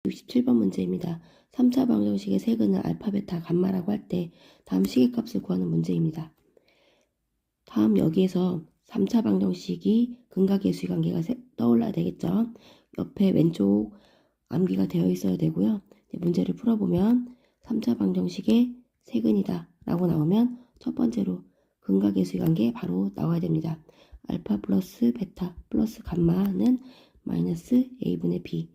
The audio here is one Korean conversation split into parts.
67번 문제입니다. 3차 방정식의 세근을 알파, 베타, 감마라고 할 때 다음 시계값을 구하는 문제입니다. 다음 여기에서 3차 방정식이 근각계수의 관계가 떠올라야 되겠죠. 옆에 왼쪽 암기가 되어 있어야 되고요. 문제를 풀어보면 3차 방정식의 세근이다 라고 나오면 첫 번째로 근각계수의 관계 바로 나와야 됩니다. 알파 플러스 베타 플러스 감마는 마이너스 a분의 b,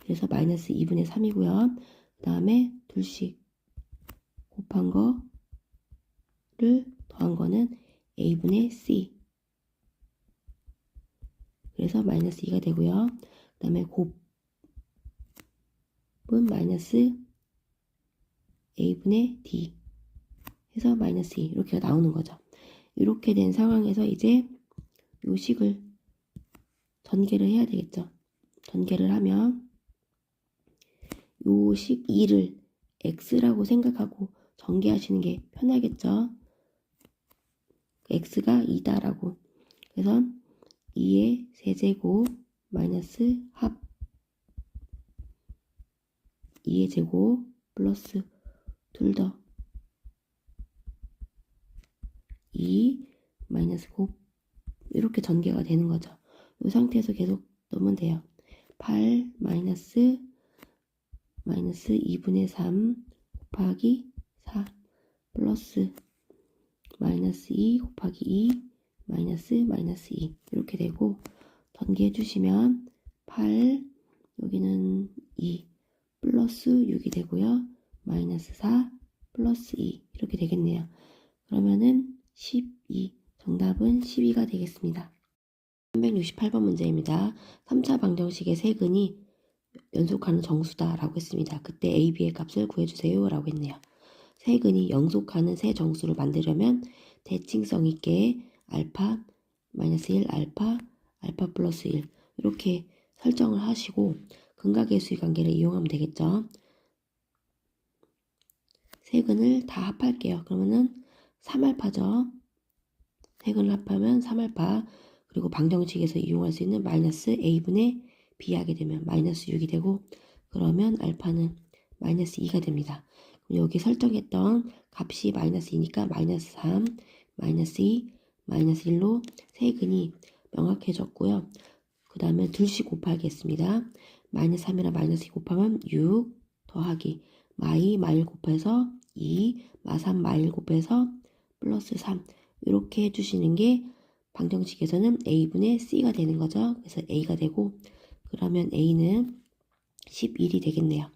그래서 마이너스 2분의 3이고요. 그 다음에 둘씩 곱한 거를 더한 거는 a분의 c, 그래서 마이너스 2가 되고요. 그 다음에 곱은 마이너스 a분의 d 해서 마이너스 2 이렇게 나오는 거죠. 이렇게 된 상황에서 이제 요 식을 전개를 해야 되겠죠. 전개를 하면 요 식 2를 x라고 생각하고 전개하시는 게 편하겠죠. x가 2다라고. 그래서 2의 세제곱 마이너스 합 2의 제곱 플러스 둘 더 2 마이너스 곱 이렇게 전개가 되는 거죠. 이 상태에서 계속 넣으면 돼요. 8 마이너스 2분의 3 곱하기 4 플러스 마이너스 2 곱하기 2 마이너스 2 이렇게 되고 전개해 주시면 8 여기는 2 플러스 6이 되고요. 마이너스 4 플러스 2 이렇게 되겠네요. 그러면은 12 정답은 12가 되겠습니다. 368번 문제입니다. 3차 방정식의 세근이 연속하는 정수다 라고 했습니다. 그때 a, b의 값을 구해주세요 라고 했네요. 세근이 연속하는 세 정수를 만들려면 대칭성 있게 알파 마이너스 1 알파 플러스 1 이렇게 설정을 하시고 근각계수의 관계를 이용하면 되겠죠. 세근을 다 합할게요. 그러면은 3알파죠. 세근을 합하면 3알파, 그리고 방정식에서 이용할 수 있는 마이너스 a분의 b 하게 되면 마이너스 6이 되고, 그러면 알파는 마이너스 2가 됩니다. 여기 설정했던 값이 마이너스 2니까 마이너스 3, 마이너스 2, 마이너스 1로 세근이 명확해졌고요. 그 다음에 둘씩 곱하겠습니다. 마이너스 3이랑 마이너스 2 곱하면 6 더하기 마일 곱해서 2, 마3 마일 곱해서 플러스 3 이렇게 해주시는 게 방정식에서는 a분의 c가 되는 거죠. 그래서 a가 되고, 그러면 a는 11이 되겠네요.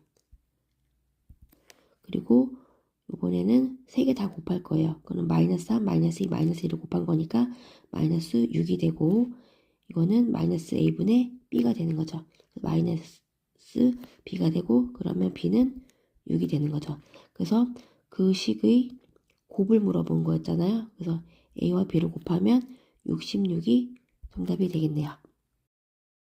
그리고 이번에는 3개 다 곱할 거예요. 그럼 마이너스 3, 마이너스 2, 마이너스 1을 곱한 거니까 마이너스 6이 되고, 이거는 마이너스 a분의 b가 되는 거죠. 마이너스 b가 되고, 그러면 b는 6이 되는 거죠. 그래서 그 식의 곱을 물어본 거였잖아요. 그래서 a와 b를 곱하면 66이 정답이 되겠네요.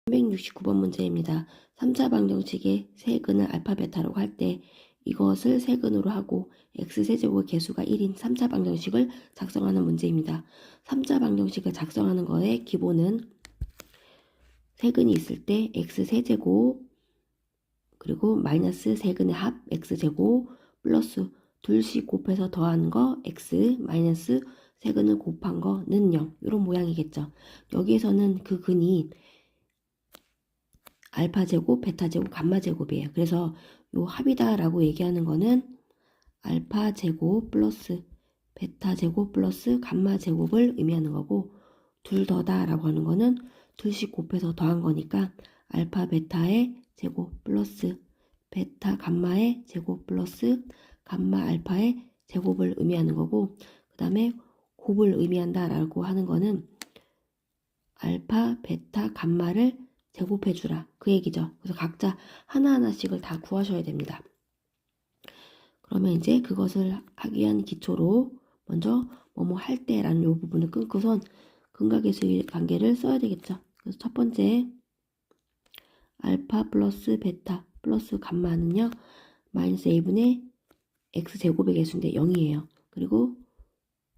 369번 문제입니다. 3차 방정식의 세근을 알파 베타라고 할 때 이것을 세근으로 하고 x세제곱의 개수가 1인 3차 방정식을 작성하는 문제입니다. 3차 방정식을 작성하는 거의 기본은 세근이 있을 때 x세제곱 그리고 마이너스 세근의 합 x제곱 플러스 둘씩 곱해서 더한 거 x 마이너스 세근을 곱한 거는 0 이런 모양이겠죠. 여기에서는 그 근이 알파 제곱, 베타 제곱, 감마 제곱이에요. 그래서 요 합이다 라고 얘기하는 거는 알파 제곱 플러스 베타 제곱 플러스 감마 제곱을 의미하는 거고, 둘 더다 라고 하는 거는 둘씩 곱해서 더한 거니까 알파 베타의 제곱 플러스 베타 감마의 제곱 플러스 감마 알파의 제곱을 의미하는 거고, 그 다음에 곱을 의미한다 라고 하는 거는 알파 베타 감마를 제곱해주라 그 얘기죠. 그래서 각자 하나하나씩을 다 구하셔야 됩니다. 그러면 이제 그것을 하기 위한 기초로 먼저 뭐뭐 할 때라는 이 부분을 끊고선 근각계수의 관계를 써야 되겠죠. 그래서 첫 번째 알파 플러스 베타 플러스 감마는요 마이너스 a분의 x제곱의 개수인데 0이에요. 그리고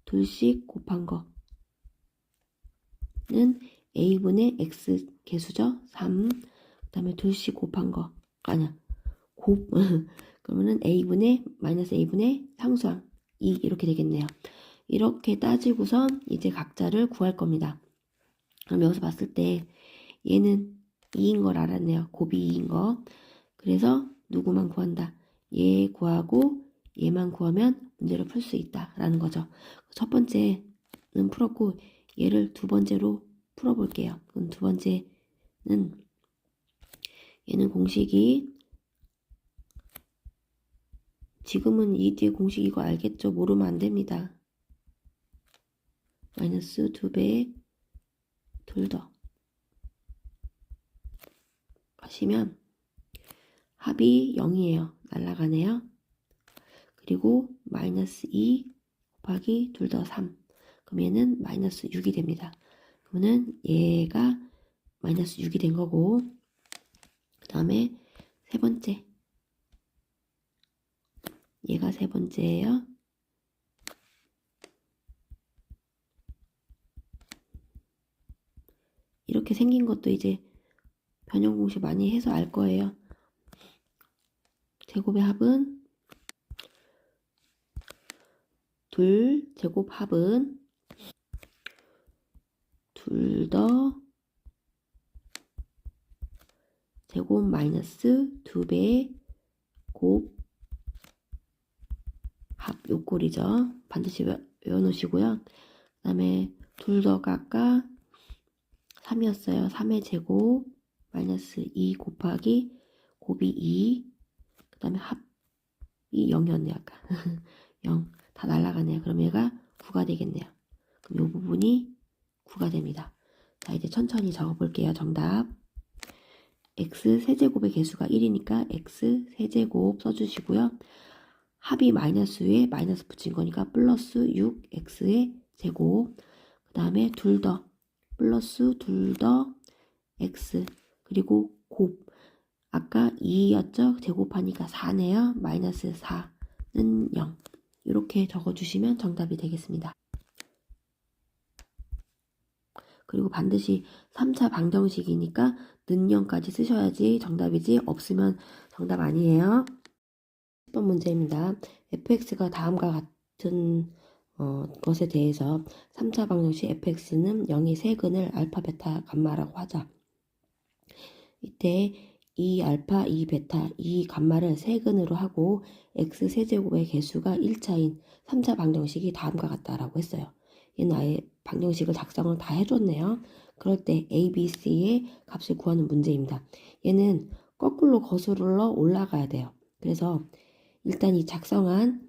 둘씩 곱한 거는 a분의 x 개수죠. 3. 그 다음에 둘씩 곱한 거 아니야 그러면은 a분의 마이너스 a분의 상수항 2 이렇게 되겠네요. 이렇게 따지고선 이제 각자를 구할 겁니다. 그럼 여기서 봤을 때 얘는 2인 걸 알았네요. 곱이 2인 거. 그래서 누구만 구한다. 얘 구하고 얘만 구하면 문제를 풀 수 있다라는 거죠. 첫 번째는 풀었고 얘를 두 번째로 풀어볼게요. 그럼 두 번째는 얘는 공식이 지금은 이 뒤에 공식 이거 알겠죠? 모르면 안 됩니다. 마이너스 2배 둘 더 하시면 합이 0이에요. 날라가네요. 그리고 마이너스 2 곱하기 둘 더 3. 그럼 얘는 마이너스 6이 됩니다. 그러면 얘가 마이너스 6이 된 거고 그 다음에 세 번째 얘가 세 번째예요. 이렇게 생긴 것도 이제 변형 공식 많이 해서 알 거예요. 제곱의 합은 둘 제곱 합은 둘 더 제곱 마이너스 2배 곱 합 요꼴이죠. 반드시 외워놓으시고요. 그 다음에 둘 더가 아까 3이었어요. 3의 제곱 마이너스 2 곱하기 곱이 2 그 다음에 합이 0이었네요. 아까 0 다 날라가네요. 그럼 얘가 9가 되겠네요. 그럼 이 부분이 9가 됩니다. 자 이제 천천히 적어볼게요. 정답 x 세제곱의 개수가 1이니까 x 세제곱 써주시고요. 합이 마이너스 위에 마이너스 붙인 거니까 플러스 6x의 제곱 그 다음에 둘 더 플러스 둘 더 x 그리고 곱 아까 2였죠? 제곱하니까 4네요. 마이너스 4는 0 이렇게 적어주시면 정답이 되겠습니다. 그리고 반드시 3차 방정식이니까 는 0까지 쓰셔야지 정답이지 없으면 정답 아니에요. 10번 문제입니다. fx가 다음과 같은 것에 대해서 3차 방정식 fx는 0의 세근을 알파, 베타, 감마라고 하자. 이때 이 알파, 이 베타, 이 감마를 세근으로 하고 x 세제곱의 개수가 1차인 3차 방정식이 다음과 같다라고 했어요. 얘는 아예 방정식을 작성을 다 해줬네요. 그럴 때 a, b, c의 값을 구하는 문제입니다. 얘는 거꾸로 거슬러 올라가야 돼요. 그래서 일단 이 작성한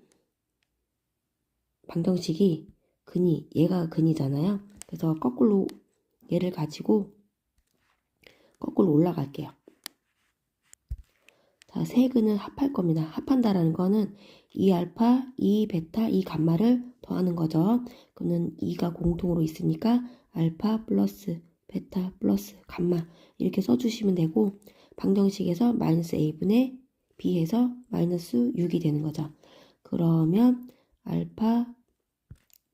방정식이 근이, 얘가 근이잖아요. 그래서 거꾸로 얘를 가지고 거꾸로 올라갈게요. 자, 세근을 합할 겁니다. 합한다라는 거는 2알파, 2베타, 2감마를 더하는 거죠. 그러면 2가 공통으로 있으니까 알파 플러스 베타 플러스 감마 이렇게 써주시면 되고 방정식에서 마이너스 a분의 b해서 마이너스 6이 되는 거죠. 그러면 알파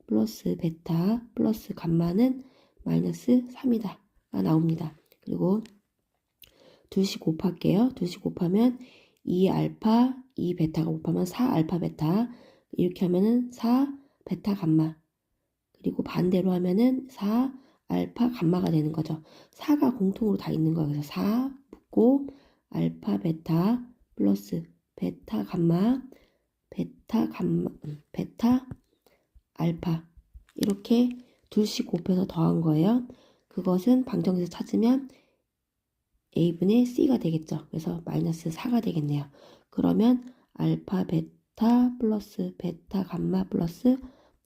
플러스 베타 플러스 감마는 마이너스 3이다 가 나옵니다. 그리고 둘씩 곱할게요. 둘씩 곱하면 2알파 2베타가 곱하면 4알파 베타 이렇게 하면은 4베타 감마 그리고 반대로 하면은 4알파 감마가 되는 거죠. 4가 공통으로 다 있는 거예요. 그래서 4 붙고 알파 베타 플러스 베타 감마 베타 감마 베타 알파 이렇게 둘씩 곱해서 더한 거예요. 그것은 방정식에서 찾으면 a분의 c가 되겠죠. 그래서 마이너스 4가 되겠네요. 그러면 알파 베타 플러스 베타 감마 플러스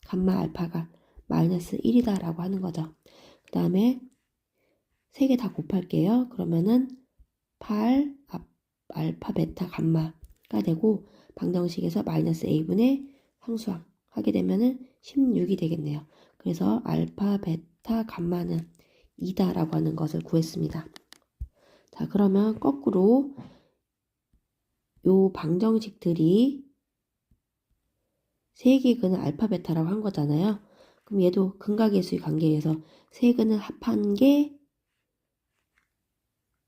감마 알파가 마이너스 1이다 라고 하는 거죠. 그 다음에 3개 다 곱할게요. 그러면은 8 알파 베타 감마가 되고 방정식에서 마이너스 a분의 상수항 하게 되면은 16이 되겠네요. 그래서 알파 베타 감마는 2다 라고 하는 것을 구했습니다. 자, 그러면 거꾸로 요 방정식들이 세개근은 알파 베타라고 한 거잖아요. 그럼 얘도 근각계수의 관계에서 세근을 합한 게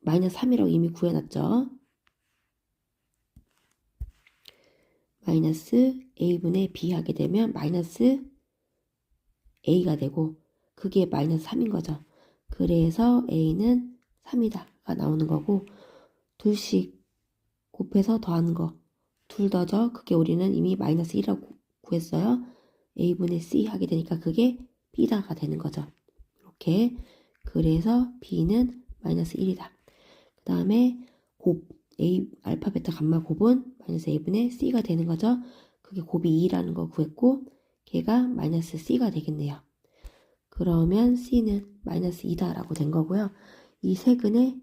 마이너스 3이라고 이미 구해놨죠. 마이너스 a분의 b 하게 되면 마이너스 a가 되고 그게 마이너스 3인 거죠. 그래서 a는 3이다가 나오는 거고 둘씩 곱해서 더하는 거 둘 더죠. 그게 우리는 이미 마이너스 1이라고 구했어요. a분의 c 하게 되니까 그게 b다가 되는 거죠. 이렇게 그래서 b는 마이너스 1이다. 그 다음에 곱 a 알파 베타 감마 곱은 마이너스 a분의 c가 되는 거죠. 그게 곱이 2라는 거 구했고 걔가 마이너스 c가 되겠네요. 그러면 c는 마이너스 2다라고 된 거고요. 이 세 개의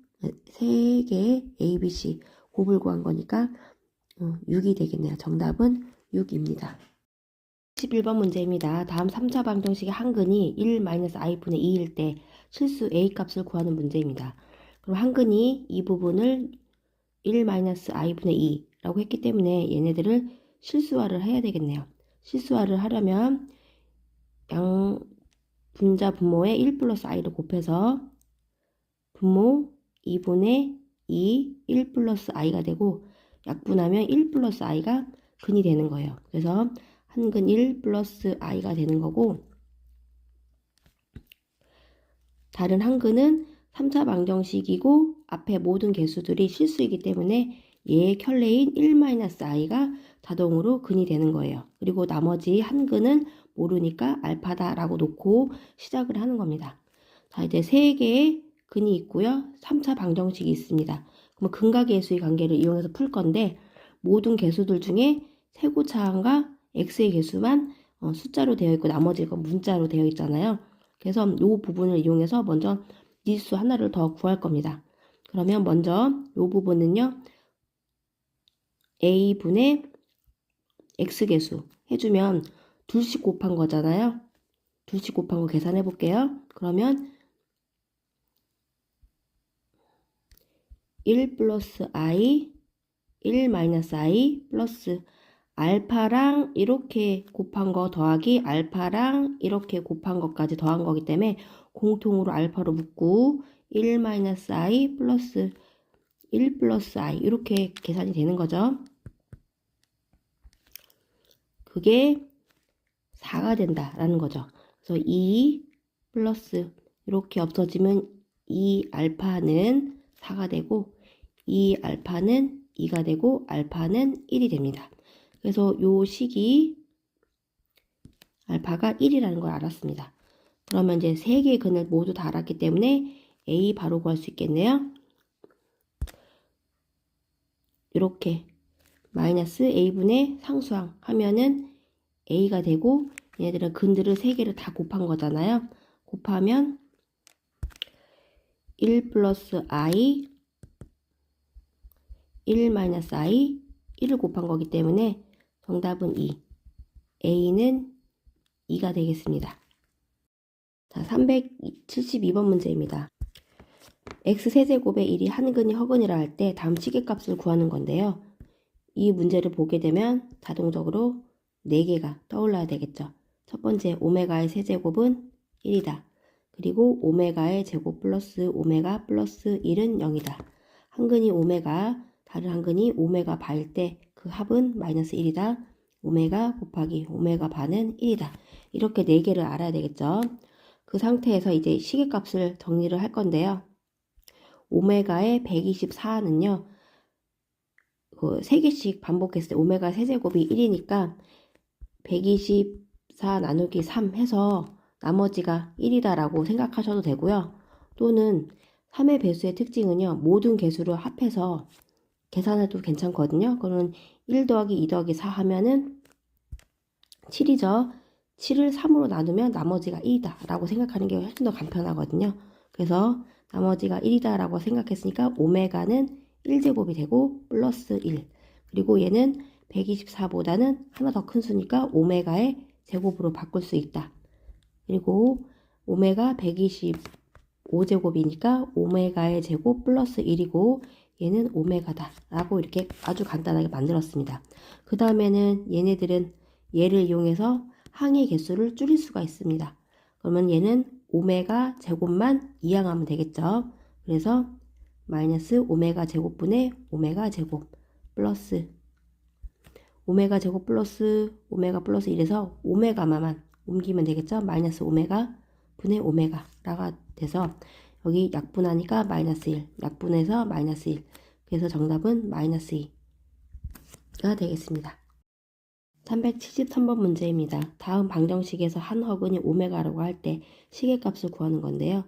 a, b, c 곱을 구한 거니까 6이 되겠네요. 정답은 6입니다. 11번 문제입니다. 다음 3차 방정식의 한근이 1-i분의 2일 때 실수 a 값을 구하는 문제입니다. 그럼 한근이 이 부분을 1-i분의 2라고 했기 때문에 얘네들을 실수화를 해야 되겠네요. 실수화를 하려면 양 분자 분모에 1 플러스 i를 곱해서 분모 2분의 2, 1 플러스 i가 되고 약분하면 1 플러스 i가 근이 되는 거예요. 그래서 한근 1 플러스 i가 되는 거고 다른 한근은 3차 방정식이고 앞에 모든 개수들이 실수이기 때문에 얘의 켤레인 1-i가 자동으로 근이 되는 거예요. 그리고 나머지 한근은 모르니까 알파다라고 놓고 시작을 하는 겁니다. 자, 이제 3개의 근이 있고요. 3차 방정식이 있습니다. 그럼 근과 계수의 관계를 이용해서 풀 건데 모든 개수들 중에 세고차항과 x의 개수만 숫자로 되어 있고 나머지가 문자로 되어 있잖아요. 그래서 이 부분을 이용해서 먼저 미지수 하나를 더 구할 겁니다. 그러면 먼저 이 부분은요. a분의 x개수 해주면 둘씩 곱한 거잖아요. 둘씩 곱한 거 계산해 볼게요. 그러면 1 플러스 i, 1 마이너스 i 플러스 알파랑 이렇게 곱한 거 더하기 알파랑 이렇게 곱한 것까지 더한 거기 때문에 공통으로 알파로 묶고 1 마이너스 i 플러스 1 플러스 i 이렇게 계산이 되는 거죠. 그게 4가 된다라는 거죠. 그래서 2 플러스 이렇게 없어지면 2 알파는 4가 되고 2 알파는 2가 되고 알파는 1이 됩니다. 그래서 요 식이 알파가 1이라는 걸 알았습니다. 그러면 이제 3개의 근을 모두 다 알았기 때문에 a 바로 구할 수 있겠네요. 이렇게 마이너스 a분의 상수항 하면은 a가 되고 얘네들은 근들을 3개를 다 곱한 거잖아요. 곱하면 1 플러스 i, 1 마이너스 i, 1을 곱한 거기 때문에 정답은 2. a는 2가 되겠습니다. 자, 372번 문제입니다. x세제곱의 1이 한근이 허근이라 할 때 다음 시계값을 구하는 건데요. 이 문제를 보게 되면 자동적으로 4개가 떠올라야 되겠죠. 첫 번째, 오메가의 세제곱은 1이다. 그리고 오메가의 제곱 플러스 오메가 플러스 1은 0이다. 한근이 오메가, 다른 한근이 오메가 바일 때 그 합은 마이너스 1이다. 오메가 곱하기 오메가 바는 1이다. 이렇게 4개를 알아야 되겠죠. 그 상태에서 이제 시계값을 정리를 할 건데요. 오메가의 124는요. 3개씩 반복했을 때 오메가 세제곱이 1이니까 124 나누기 3 해서 나머지가 1이다 라고 생각하셔도 되고요. 또는 3의 배수의 특징은요. 모든 개수를 합해서 계산해도 괜찮거든요. 그러면 1 더하기 2 더하기 4 하면은 7이죠. 7을 3으로 나누면 나머지가 1이다 라고 생각하는 게 훨씬 더 간편하거든요. 그래서 나머지가 1이다 라고 생각했으니까 오메가는 1제곱이 되고 플러스 1. 그리고 얘는 124보다는 하나 더 큰 수니까 오메가의 제곱으로 바꿀 수 있다. 그리고 오메가 125제곱이니까 오메가의 제곱 플러스 1이고 얘는 오메가다 라고 이렇게 아주 간단하게 만들었습니다. 그 다음에는 얘네들은 얘를 이용해서 항의 개수를 줄일 수가 있습니다. 그러면 얘는 오메가 제곱만 이항하면 되겠죠. 그래서 마이너스 오메가 제곱분의 오메가 제곱 플러스 오메가 제곱 플러스 오메가 플러스 1에서 오메가만 옮기면 되겠죠? 마이너스 오메가 분의 오메가라가 돼서 여기 약분하니까 마이너스 1, 약분해서 마이너스 1. 그래서 정답은 마이너스 2가 되겠습니다. 373번 문제입니다. 다음 방정식에서 한 허근이 오메가라고 할 때 시계값을 구하는 건데요.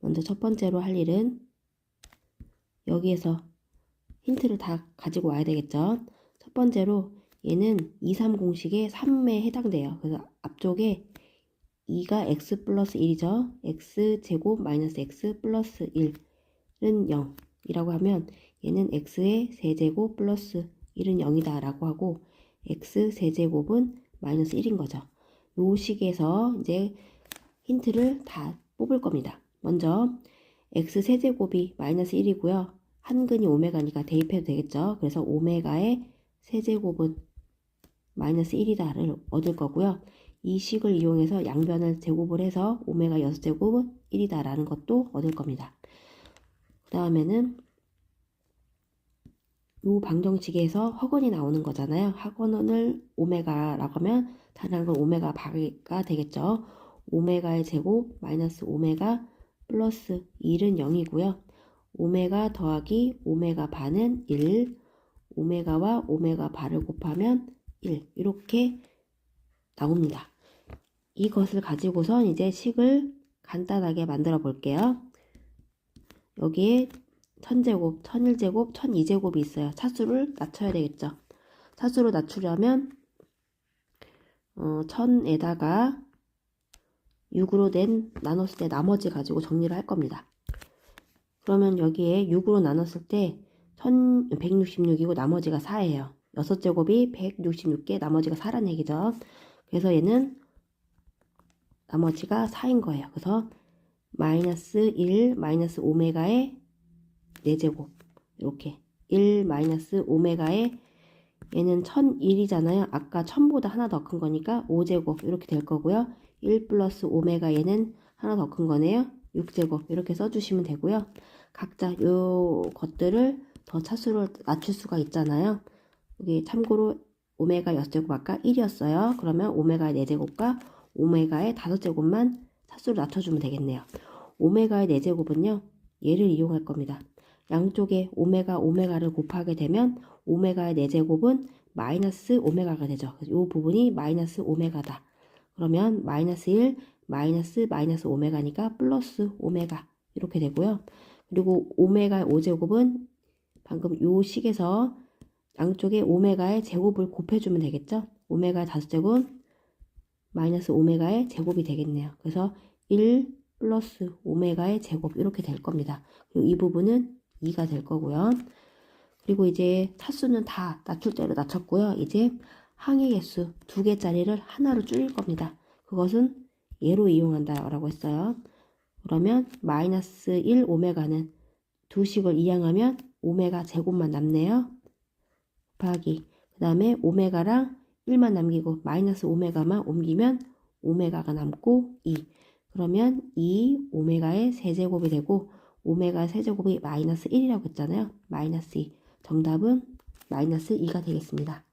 먼저 첫 번째로 할 일은 여기에서 힌트를 다 가지고 와야 되겠죠. 첫 번째로 얘는 2, 3 공식의 3에 해당돼요. 그래서 앞쪽에 2가 x 플러스 1이죠. x제곱 마이너스 x 플러스 1은 0이라고 하면 얘는 x의 세제곱 플러스 1은 0이다 라고 하고 x 세제곱은 마이너스 1인 거죠. 요 식에서 이제 힌트를 다 뽑을 겁니다. 먼저 x 세제곱이 마이너스 1이고요. 한근이 오메가니까 대입해도 되겠죠. 그래서 오메가의 세제곱은 마이너스 1이다를 얻을 거고요. 이 식을 이용해서 양변을 제곱을 해서 오메가 6제곱은 1이다 라는 것도 얻을 겁니다. 그 다음에는 이 방정식에서 허근이 나오는 거잖아요. 허근을 오메가라고 하면 다른 건 오메가 바가 되겠죠. 오메가의 제곱 마이너스 오메가 플러스 1은 0이고요. 오메가 더하기 오메가 반은 1, 오메가와 오메가 바를 곱하면 1 이렇게 나옵니다. 이것을 가지고선 이제 식을 간단하게 만들어 볼게요. 여기에 1000제곱, 1001제곱, 1002제곱이 있어요. 차수를 낮춰야 되겠죠. 차수를 낮추려면 1000에다가 6으로 나눴을 때 나머지 가지고 정리를 할 겁니다. 그러면 여기에 6으로 나눴을 때 1166이고 나머지가 4예요. 6제곱이 166개, 나머지가 4라는 얘기죠. 그래서 얘는 나머지가 4인 거예요. 그래서 마이너스 1 마이너스 오메가의 4제곱 이렇게 1 마이너스 오메가의 얘는 1001이잖아요. 아까 1000보다 하나 더 큰 거니까 5제곱 이렇게 될 거고요. 1 플러스 오메가 얘는 하나 더 큰 거네요. 6제곱 이렇게 써주시면 되고요. 각자 요 것들을 더 차수를 낮출 수가 있잖아요. 여기 참고로 오메가 6제곱 아까 1이었어요. 그러면 오메가의 4제곱과 오메가의 5제곱만 차수를 낮춰주면 되겠네요. 오메가의 4제곱은요. 얘를 이용할 겁니다. 양쪽에 오메가를 곱하게 되면 오메가의 4제곱은 마이너스 오메가가 되죠. 이 부분이 마이너스 오메가다. 그러면 마이너스 1, 마이너스 오메가니까 플러스 오메가 이렇게 되고요. 그리고 오메가의 5제곱은 방금 요 식에서 양쪽에 오메가의 제곱을 곱해주면 되겠죠. 오메가의 5제곱 마이너스 오메가의 제곱이 되겠네요. 그래서 1 플러스 오메가의 제곱 이렇게 될 겁니다. 그리고 이 부분은 2가 될 거고요. 그리고 이제 차수는 다 낮출 대로 낮췄고요. 이제 항의 개수 2개짜리를 하나로 줄일 겁니다. 그것은 얘로 이용한다 라고 했어요. 그러면 마이너스 1 오메가는 두 식을 이항하면 오메가 제곱만 남네요. 곱하기 그 다음에 오메가랑 1만 남기고 마이너스 오메가만 옮기면 오메가가 남고 2. 그러면 2 오메가의 세제곱이 되고 오메가 세제곱이 마이너스 1이라고 했잖아요. 마이너스 2. 정답은 마이너스 2가 되겠습니다.